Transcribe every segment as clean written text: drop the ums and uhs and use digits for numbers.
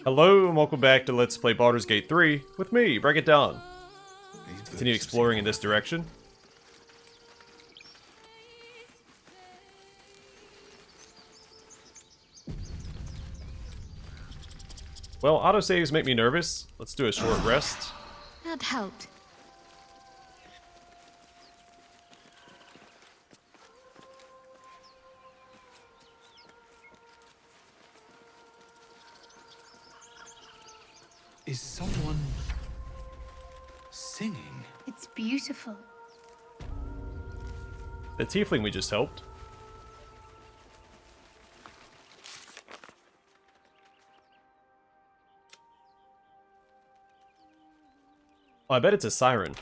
Hello and welcome back to Let's Play Baldur's Gate 3 with me, Break It Down. Continue exploring in this direction. Well, autosaves make me nervous. Let's do a short rest. That helped. Is someone singing? It's beautiful. The tiefling we just helped. Oh, I bet it's a siren.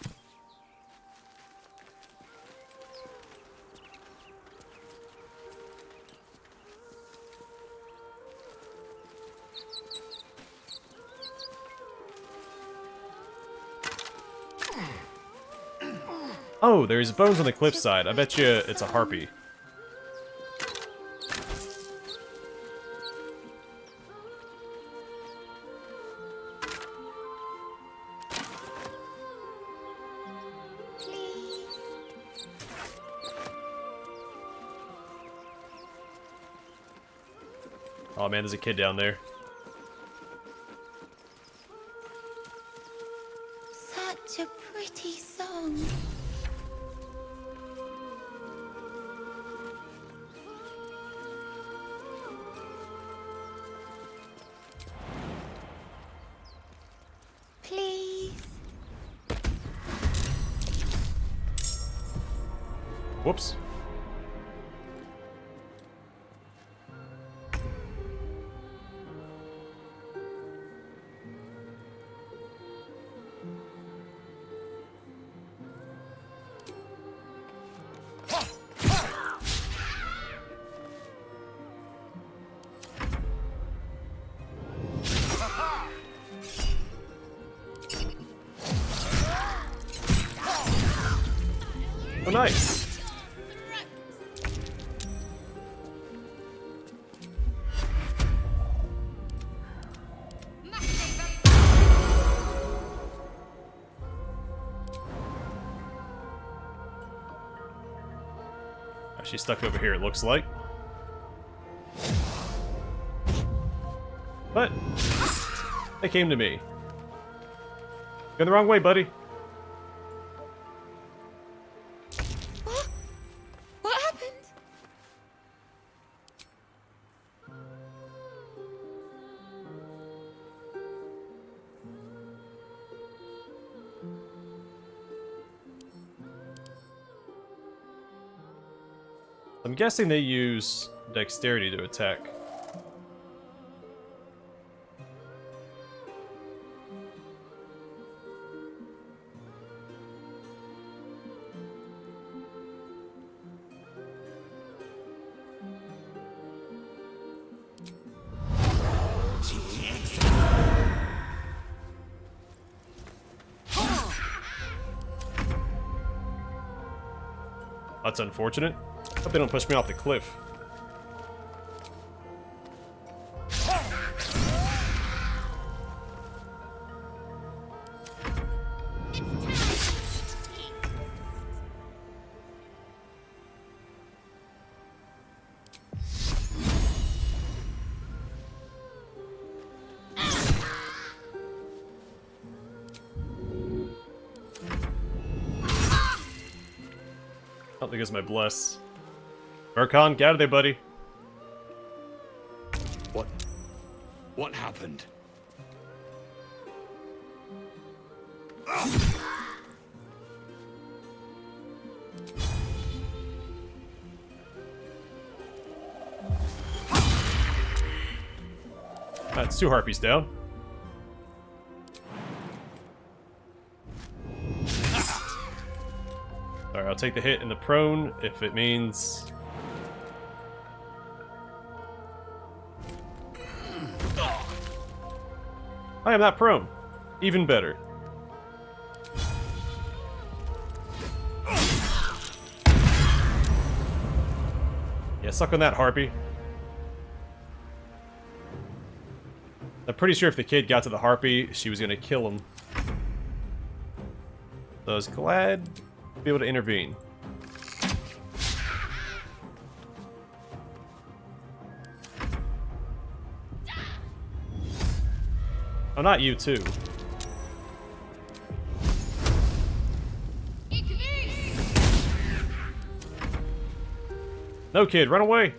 Oh, there's bones on the cliffside. I bet you it's a harpy. Please. Oh man, there's a kid down there. Such a pretty song. Please. Whoops. Oh, nice. Oh, she's stuck over here, it looks like. But they came to me. Going the wrong way, buddy. What happened? I'm guessing they use dexterity to attack. That's unfortunate. Hope they don't push me off the cliff. I don't think it's my bless. Urkon, get out of there, buddy. What happened? That's two harpies down. Alright, I'll take the hit and the prone if it means... I am not prone. Even better. Yeah, suck on that, harpy. I'm pretty sure if the kid got to the harpy, she was gonna kill him. So I was glad to be able to intervene. Oh, not you too. No, kid, run away!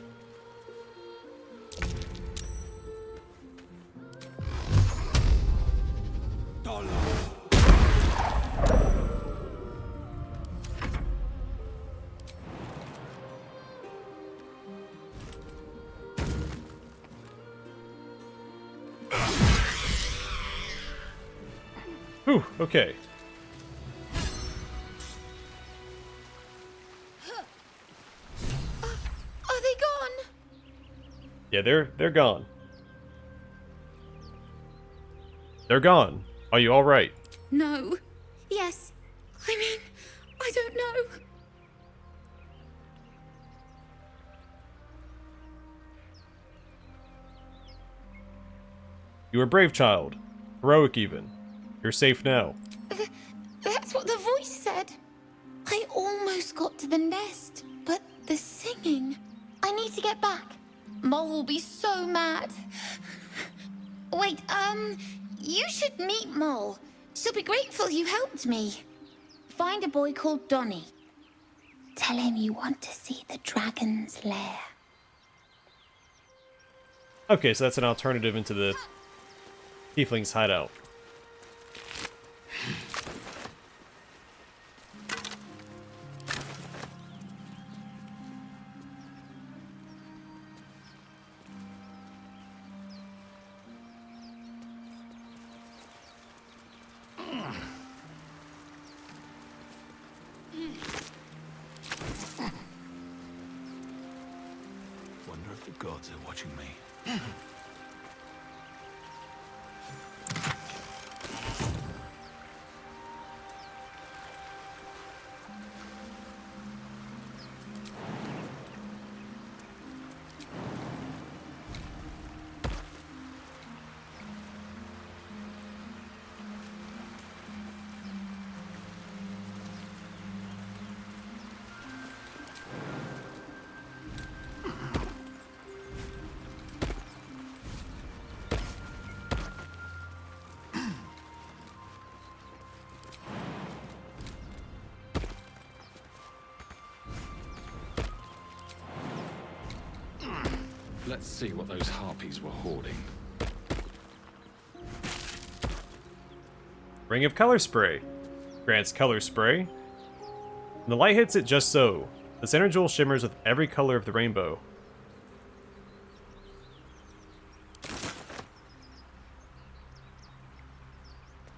Whew, okay. Are they gone? Yeah, they're gone. They're gone. Are you alright? No. Yes. I mean, I don't know. You were a brave child. Heroic even. You're safe now. That's what the voice said. I almost got to the nest, but the singing. I need to get back. Mole will be so mad. Wait, you should meet Mole. She'll be grateful you helped me. Find a boy called Donny. Tell him you want to see the dragon's lair. Okay, so that's an alternative into the Tiefling's hideout. Wonder if the gods are watching me. Let's see what those harpies were hoarding. Ring of Color Spray. Grants color spray. When the light hits it just so, the center jewel shimmers with every color of the rainbow.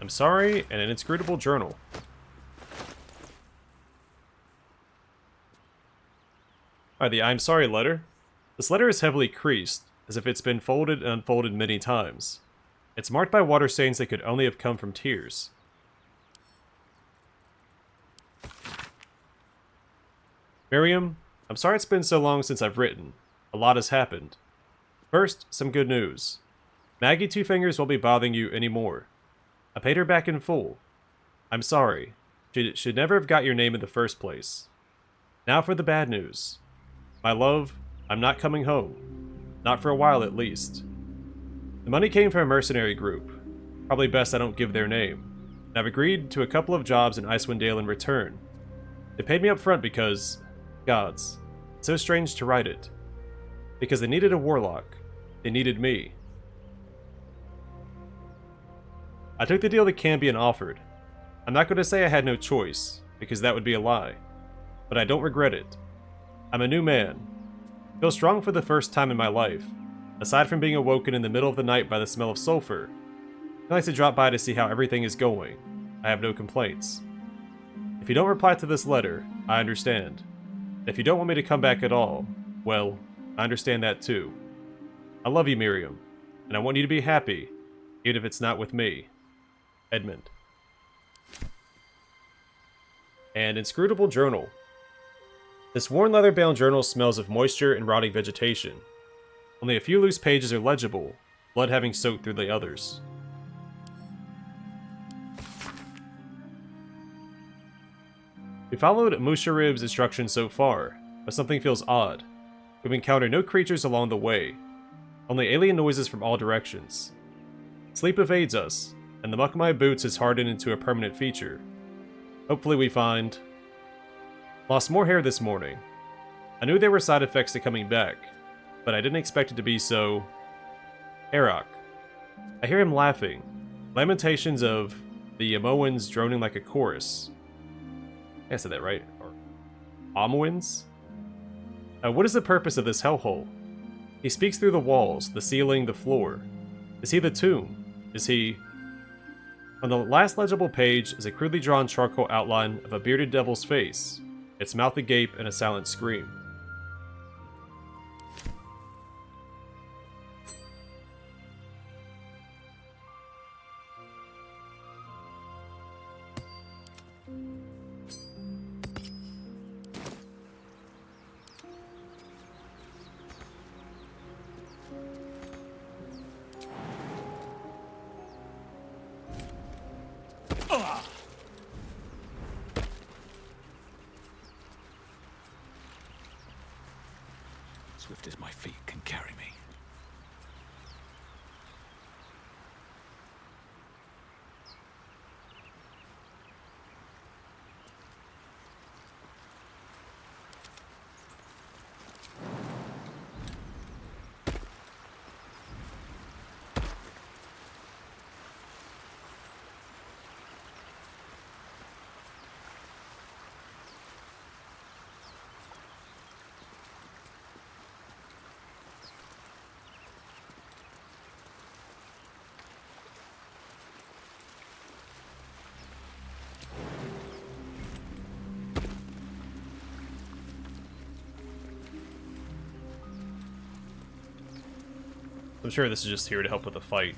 I'm sorry, and an inscrutable journal. Alright, the I'm sorry letter. This letter is heavily creased, as if it's been folded and unfolded many times. It's marked by water stains that could only have come from tears. Miriam, I'm sorry it's been so long since I've written. A lot has happened. First, some good news. Maggie Two Fingers won't be bothering you anymore. I paid her back in full. I'm sorry. She should never have got your name in the first place. Now for the bad news. My love, I'm not coming home. Not for a while at least. The money came from a mercenary group. Probably best I don't give their name. And I've agreed to a couple of jobs in Icewind Dale in return. They paid me up front because... gods. It's so strange to write it. Because they needed a warlock. They needed me. I took the deal that Cambion offered. I'm not going to say I had no choice, because that would be a lie. But I don't regret it. I'm a new man. I feel strong for the first time in my life. Aside from being awoken in the middle of the night by the smell of sulfur, I like to drop by to see how everything is going. I have no complaints. If you don't reply to this letter, I understand. If you don't want me to come back at all, well, I understand that too. I love you, Miriam, and I want you to be happy, even if it's not with me. Edmund. And inscrutable journal. This worn leather-bound journal smells of moisture and rotting vegetation. Only a few loose pages are legible, blood having soaked through the others. We followed Musharib's instructions so far, but something feels odd. We've encountered no creatures along the way, only alien noises from all directions. Sleep evades us, and the Mukamai boots has hardened into a permanent feature. Hopefully we find... Lost more hair this morning. I knew there were side effects to coming back, but I didn't expect it to be so... Arok. I hear him laughing. Lamentations of the Yamoans droning like a chorus. I said that right. Or Amwins? What is the purpose of this hellhole? He speaks through the walls, the ceiling, the floor. Is he the tomb? Is he... On the last legible page is a crudely drawn charcoal outline of a bearded devil's face, its mouth agape in a silent scream. Swift as my feet can carry me. I'm sure this is just here to help with the fight.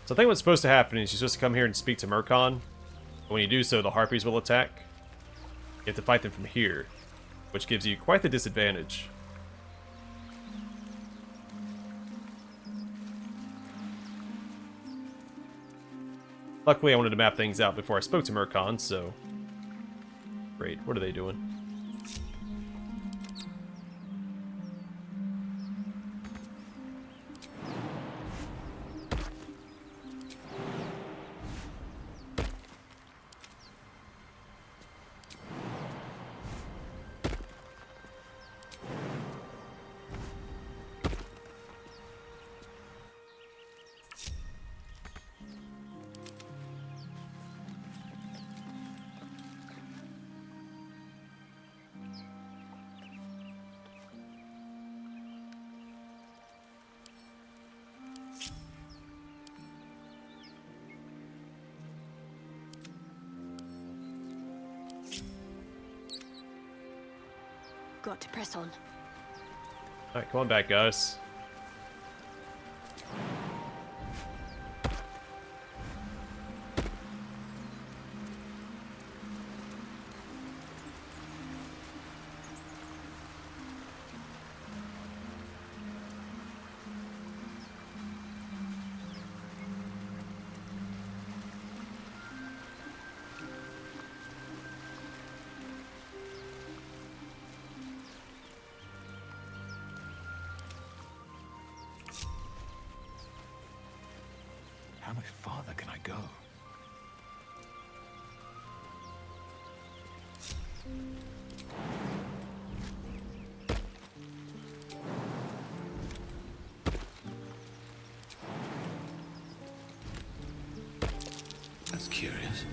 So I think what's supposed to happen is you're supposed to come here and speak to Murkon. But when you do so, the harpies will attack. You have to fight them from here, which gives you quite the disadvantage. Luckily, I wanted to map things out before I spoke to Murkon, so... Great, what are they doing? Got to press on. Alright, come on back, guys. How much farther can I go? That's curious.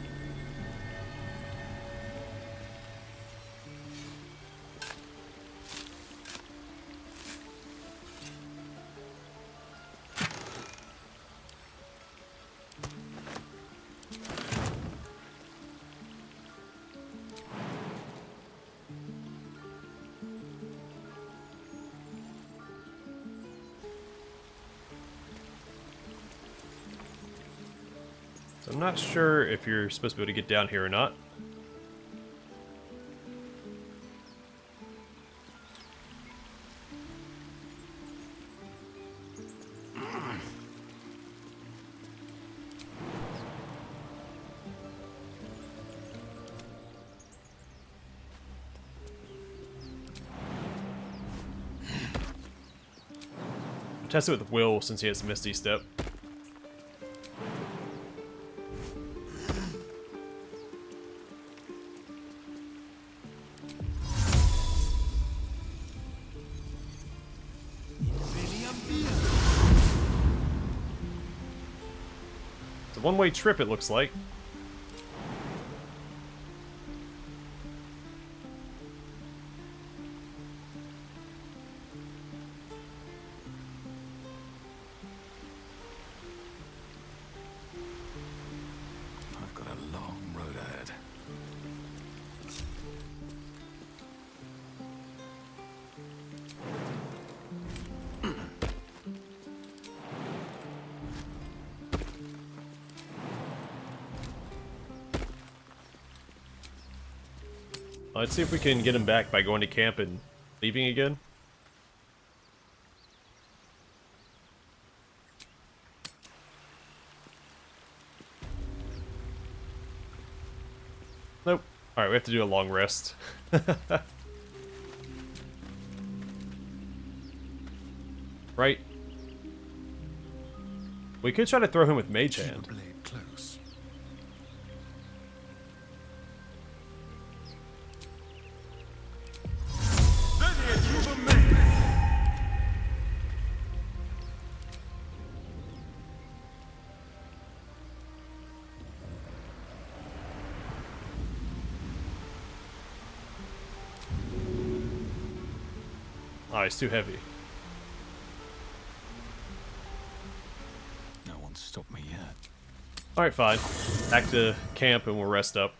So I'm not sure if you're supposed to be able to get down here or not. Test it with Will since he has Misty Step. It's a one-way trip, it looks like. I've got a long road ahead. Let's see if we can get him back by going to camp and leaving again. Nope. Alright, we have to do a long rest. Right. We could try to throw him with Mage Hand. Keep a blade close. Oh, he's too heavy. No one's stopped me yet. Alright, fine. Back to camp and we'll rest up.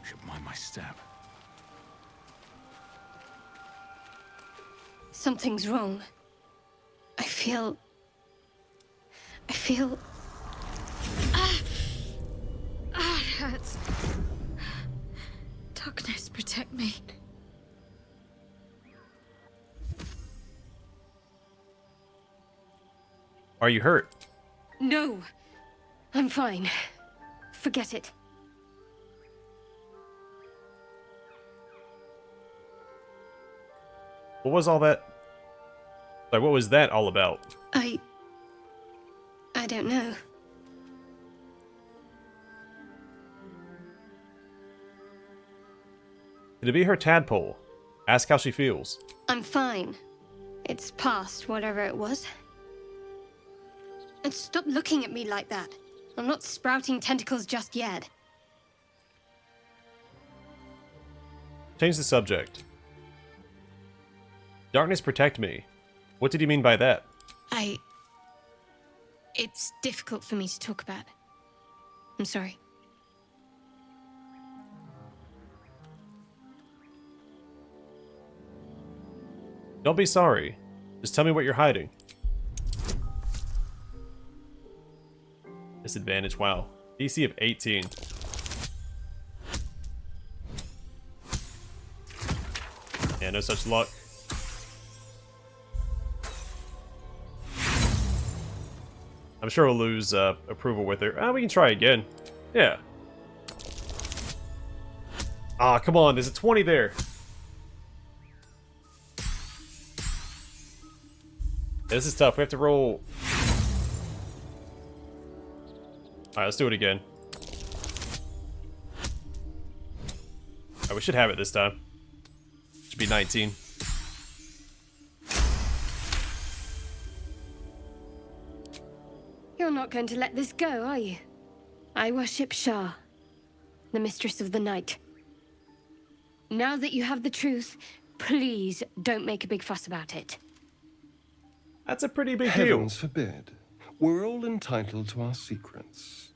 Should mind my step. Something's wrong. I feel... it hurts. Darkness, protect me. Are you hurt? No. I'm fine. Forget it. What was all that? Like, what was that all about? I don't know. Could it be her tadpole? Ask how she feels. I'm fine. It's past whatever it was. And stop looking at me like that. I'm not sprouting tentacles just yet. Change the subject. Darkness protect me. What did he mean by that? It's difficult for me to talk about. I'm sorry. Don't be sorry. Just tell me what you're hiding. Disadvantage, wow. DC of 18. Yeah, no such luck. I'm sure we'll lose approval with her. We can try again. Yeah. Ah, come on. There's a 20 there. This is tough. We have to roll. Alright, let's do it again. Alright, we should have it this time. Should be 19. You're not going to let this go, are you? I worship Shah, the mistress of the night. Now that you have the truth, please don't make a big fuss about it. That's a pretty big deal. Heavens forbid. We're all entitled to our secrets.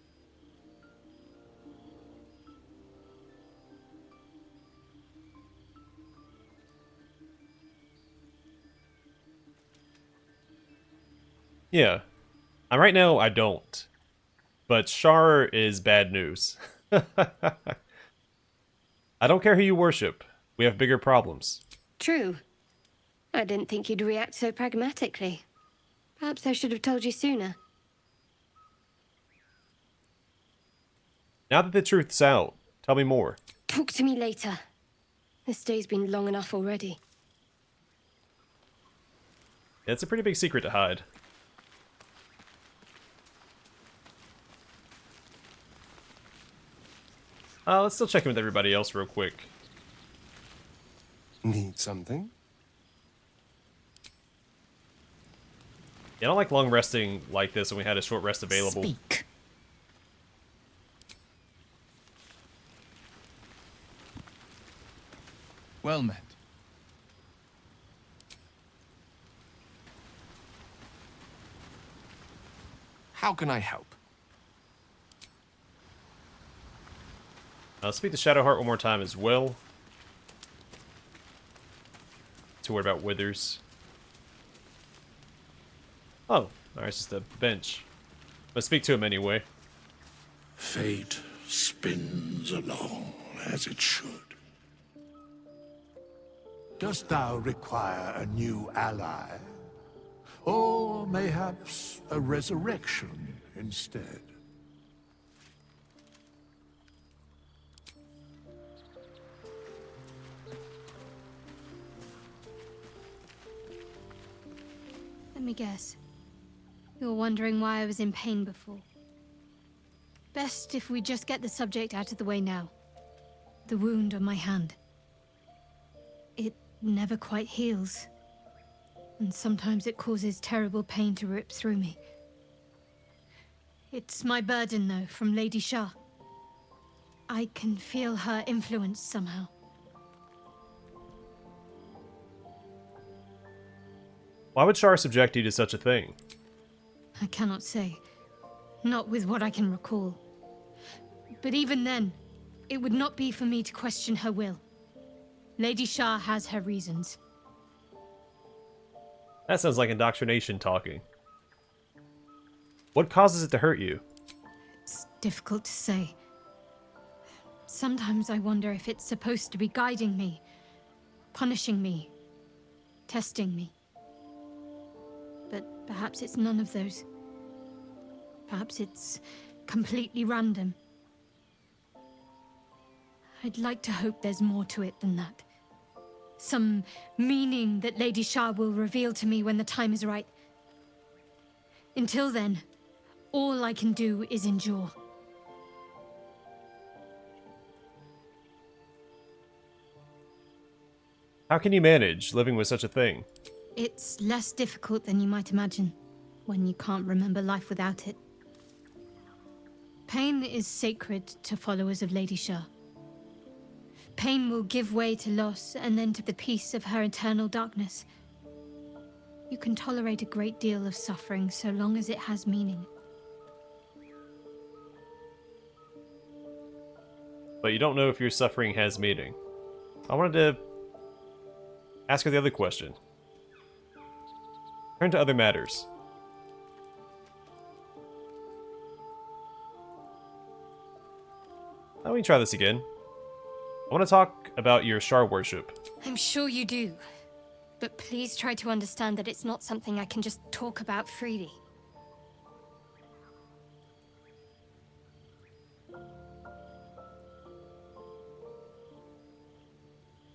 Yeah. Right now, I don't. But Shar is bad news. I don't care who you worship. We have bigger problems. True. I didn't think you'd react so pragmatically. Perhaps I should have told you sooner. Now that the truth's out, tell me more. Talk to me later. This day's been long enough already. Yeah, it's a pretty big secret to hide. Let's still check in with everybody else real quick. Need something? Yeah, I don't like long resting like this when we had a short rest available. Speak. Well met. How can I help? I'll speak to Shadowheart one more time as well. To worry about Withers. Oh, alright, it's just a bench. Let's speak to him anyway. Fate spins along as it should. Dost thou require a new ally? Or mayhaps a resurrection instead? Let me guess. You're wondering why I was in pain before. Best if we just get the subject out of the way now. The wound on my hand. It never quite heals. And sometimes it causes terrible pain to rip through me. It's my burden, though, from Lady Shah. I can feel her influence somehow. Why would Shar subject you to such a thing? I cannot say. Not with what I can recall. But even then, it would not be for me to question her will. Lady Shah has her reasons. That sounds like indoctrination talking. What causes it to hurt you? It's difficult to say. Sometimes I wonder if it's supposed to be guiding me, punishing me, testing me. But perhaps it's none of those. Perhaps it's completely random. I'd like to hope there's more to it than that. Some meaning that Lady Shah will reveal to me when the time is right. Until then, all I can do is endure. How can you manage living with such a thing? It's less difficult than you might imagine, when you can't remember life without it. Pain is sacred to followers of Lady Shah. Pain will give way to loss and then to the peace of her eternal darkness. You can tolerate a great deal of suffering so long as it has meaning. But you don't know if your suffering has meaning. I wanted to ask her the other question. Turn to other matters. Let me try this again. I want to talk about your Shar worship. I'm sure you do. But please try to understand that it's not something I can just talk about freely.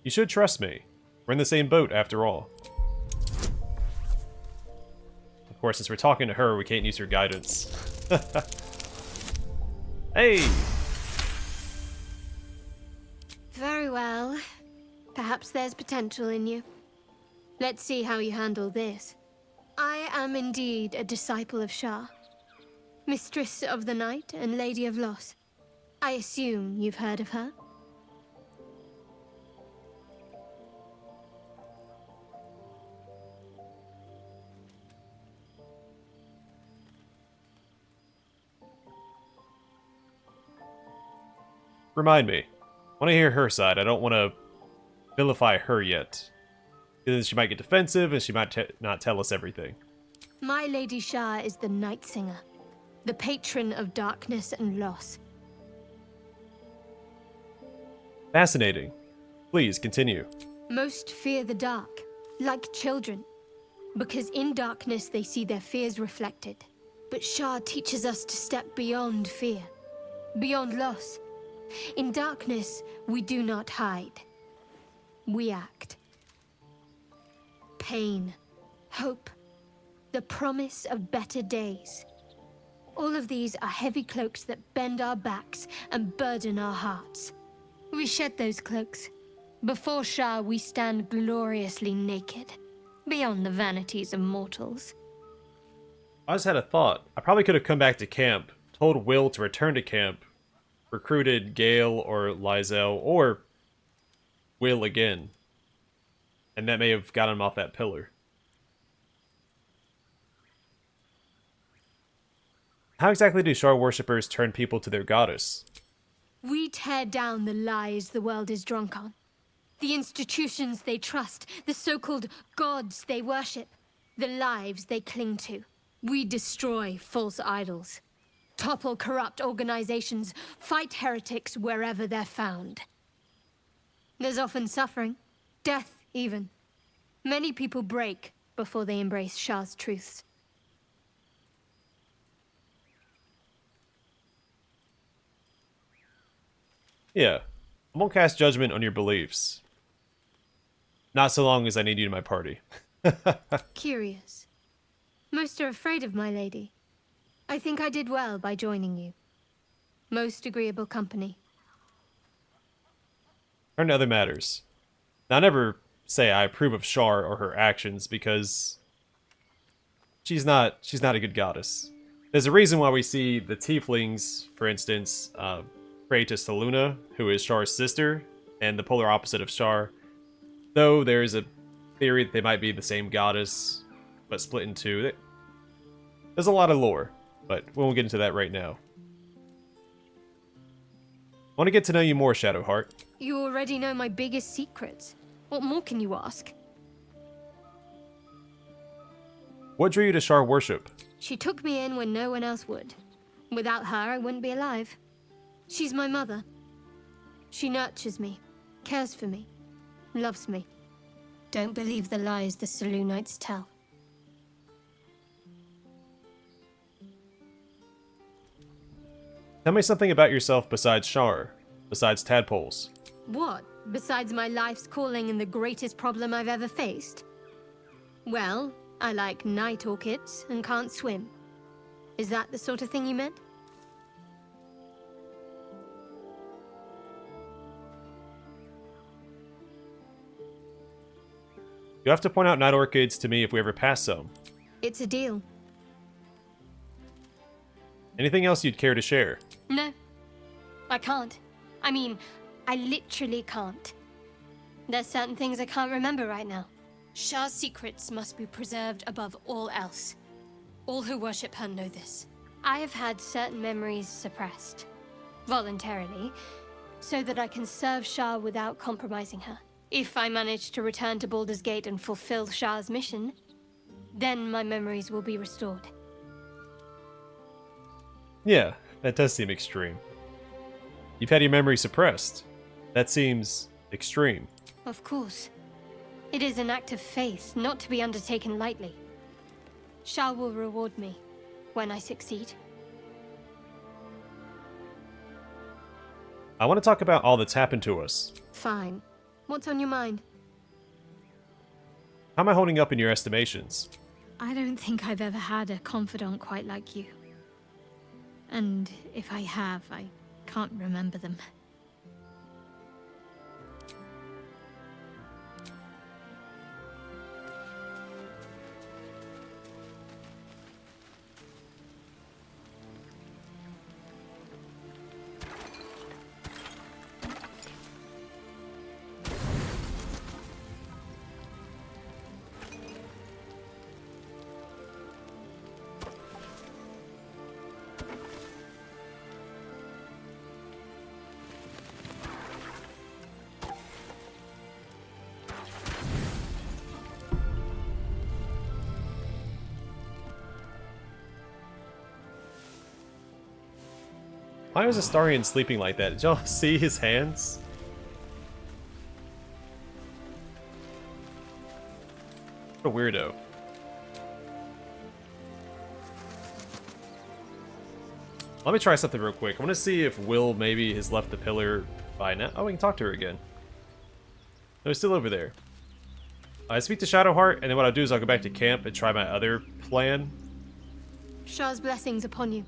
You should trust me. We're in the same boat, after all. Of course, since we're talking to her, we can't use her guidance. Hey! Very well. Perhaps there's potential in you. Let's see how you handle this. I am indeed a disciple of Shah, Mistress of the Night and Lady of Loss. I assume you've heard of her? Remind me. I want to hear her side. I don't want to vilify her yet. Because she might get defensive and she might not tell us everything. My Lady Shah is the Night Singer, the patron of darkness and loss. Fascinating. Please, continue. Most fear the dark, like children. Because in darkness they see their fears reflected. But Shah teaches us to step beyond fear, beyond loss. In darkness, we do not hide. We act. Pain, hope, the promise of better days. All of these are heavy cloaks that bend our backs and burden our hearts. We shed those cloaks. Before Shah, we stand gloriously naked, beyond the vanities of mortals. I just had a thought. I probably could have come back to camp, told Will to return to camp, recruited Gale or Lizelle, or Will again. And that may have got him off that pillar. How exactly do Shar worshippers turn people to their goddess? We tear down the lies the world is drunk on. The institutions they trust, the so-called gods they worship, the lives they cling to. We destroy false idols, topple corrupt organizations, fight heretics wherever they're found. There's often suffering, death even. Many people break before they embrace Shah's truths. Yeah, I won't cast judgment on your beliefs. Not so long as I need you in my party. Curious. Most are afraid of my lady. I think I did well by joining you. Most agreeable company. Turn to other matters. Now, I never say I approve of Shar or her actions because she's not a good goddess. There's a reason why we see the tieflings, for instance, pray to Selûne, who is Shar's sister, and the polar opposite of Shar. Though there is a theory that they might be the same goddess, but split in two. There's a lot of lore, but we won't get into that right now. I want to get to know you more, Shadowheart. You already know my biggest secrets. What more can you ask? What drew you to Shar worship? She took me in when no one else would. Without her, I wouldn't be alive. She's my mother. She nurtures me, cares for me, loves me. Don't believe the lies the Selûnites tell. Tell me something about yourself besides Shar, besides tadpoles. What, besides my life's calling and the greatest problem I've ever faced? Well, I like night orchids and can't swim. Is that the sort of thing you meant? You have to point out night orchids to me if we ever pass some. It's a deal. Anything else you'd care to share? No, I can't. I mean, I literally can't. There's certain things I can't remember right now. Shah's secrets must be preserved above all else. All who worship her know this. I have had certain memories suppressed, voluntarily, so that I can serve Shah without compromising her. If I manage to return to Baldur's Gate and fulfill Shah's mission, then my memories will be restored. Yeah, that does seem extreme. You've had your memory suppressed. That seems extreme. Of course. It is an act of faith, not to be undertaken lightly. Shah will reward me when I succeed. I want to talk about all that's happened to us. Fine. What's on your mind? How am I holding up in your estimations? I don't think I've ever had a confidant quite like you. And if I have, I can't remember them. Why was Astarion sleeping like that? Did y'all see his hands? What a weirdo. Let me try something real quick. I want to see if Will maybe has left the pillar by now. Oh, we can talk to her again. No, it's still over there. I speak to Shadowheart, and then what I'll do is I'll go back to camp and try my other plan. Shah's blessings upon you.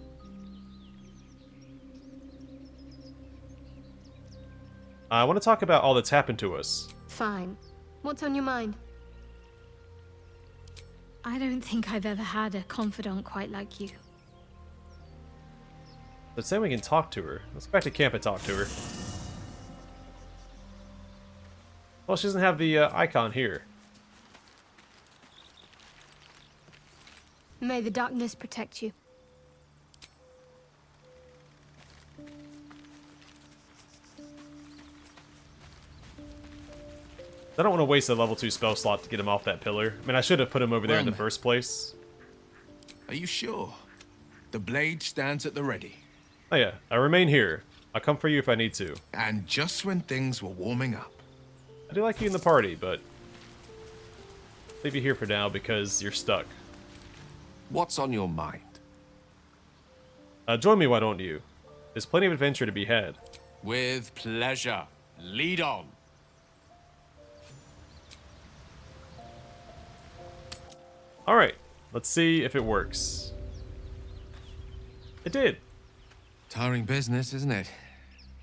I want to talk about all that's happened to us. Fine. What's on your mind? I don't think I've ever had a confidant quite like you. Let's say we can talk to her. Let's go back to camp and talk to her. Well, she doesn't have the icon here. May the darkness protect you. I don't want to waste a level 2 spell slot to get him off that pillar. I mean, I should have put him over there in the Well, first place. Are you sure? The blade stands at the ready. Oh yeah, I remain here. I'll come for you if I need to. And just when things were warming up. I do like you in the party, but leave you here for now because you're stuck. What's on your mind? Join me, why don't you? There's plenty of adventure to be had. With pleasure. Lead on. Alright, let's see if it works. It did. Tiring business, isn't it?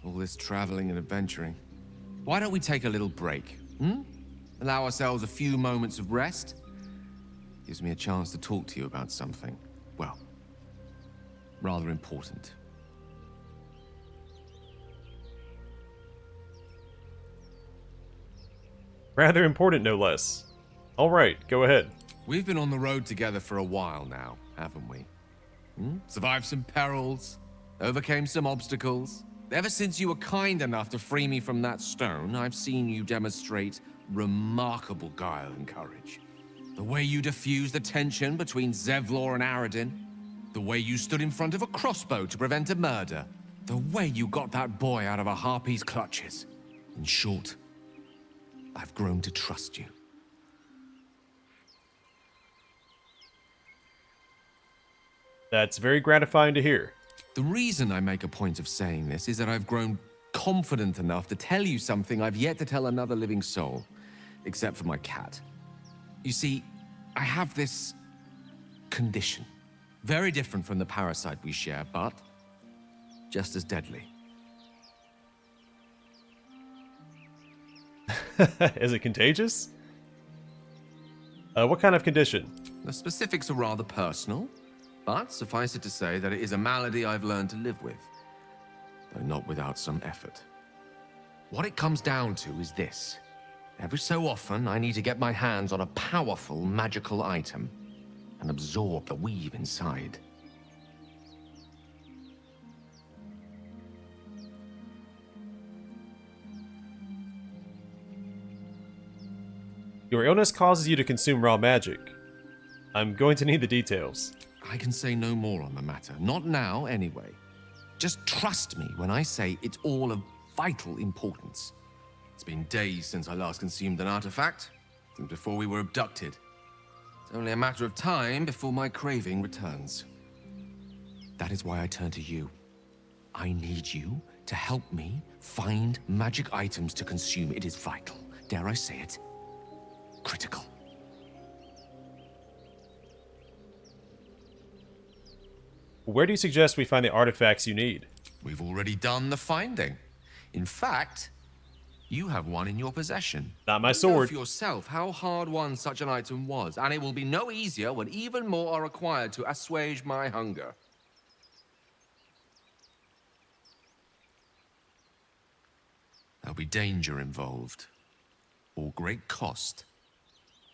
All this traveling and adventuring. Why don't we take a little break? Allow ourselves a few moments of rest? Gives me a chance to talk to you about something, well, rather important. Rather important, no less. Alright, go ahead. We've been on the road together for a while now, haven't we? Survived some perils, overcame some obstacles. Ever since you were kind enough to free me from that stone, I've seen you demonstrate remarkable guile and courage. The way you diffused the tension between Zevlor and Aradin. The way you stood in front of a crossbow to prevent a murder. The way you got that boy out of a harpy's clutches. In short, I've grown to trust you. That's very gratifying to hear. The reason I make a point of saying this is that I've grown confident enough to tell you something I've yet to tell another living soul, except for my cat. You see, I have this condition. Very different from the parasite we share, but just as deadly. Is it contagious? What kind of condition? The specifics are rather personal, but suffice it to say that it is a malady I've learned to live with, though not without some effort. What it comes down to is this. Every so often, I need to get my hands on a powerful magical item and absorb the weave inside. Your illness causes you to consume raw magic. I'm going to need the details. I can say no more on the matter. Not now, anyway. Just trust me when I say it's all of vital importance. It's been days since I last consumed an artifact, since before we were abducted. It's only a matter of time before my craving returns. That is why I turn to you. I need you to help me find magic items to consume. It is vital. Dare I say it? Critical. Where do you suggest we find the artifacts you need? We've already done the finding. In fact, you have one in your possession. Not my You know sword. for yourself how hard won such an item was, and it will be no easier when even more are required to assuage my hunger. There'll be danger involved, or great cost.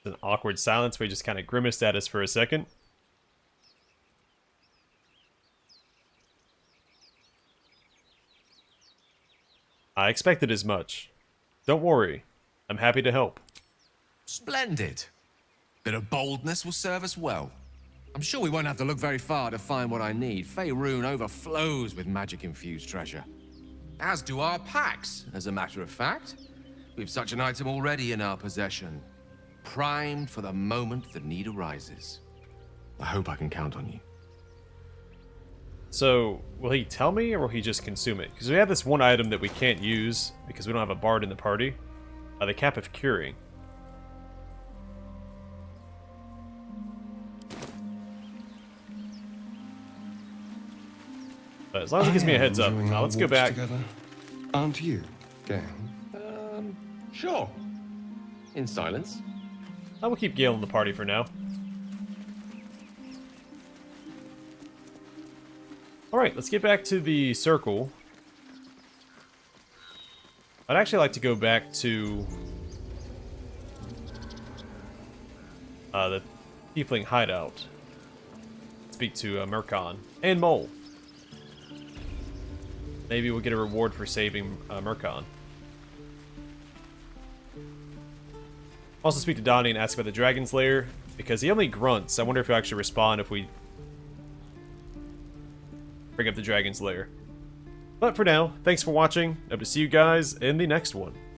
An awkward silence where he just kind of grimaced at us for a second. I expected as much. Don't worry. I'm happy to help. Splendid. Bit of boldness will serve us well. I'm sure we won't have to look very far to find what I need. Faerun overflows with magic-infused treasure. As do our packs, as a matter of fact. We've such an item already in our possession. Primed for the moment the need arises. I hope I can count on you. So, will he tell me, or will he just consume it? Because we have this one item that we can't use, because we don't have a bard in the party. The Cap of Curing. But as long as he gives me a heads up. Enjoying Now our let's go walks back. Together. Aren't you, Gale? Sure. In silence. I will keep Gale in the party for now. Alright, let's get back to the circle. I'd actually like to go back to the Tiefling hideout. Speak to Mercon and Mole. Maybe we'll get a reward for saving Mercon. Also speak to Donnie and ask about the Dragon's Lair, because he only grunts. I wonder if he'll actually respond if we bring up the Dragon's Lair. But for now, thanks for watching. Hope to see you guys in the next one.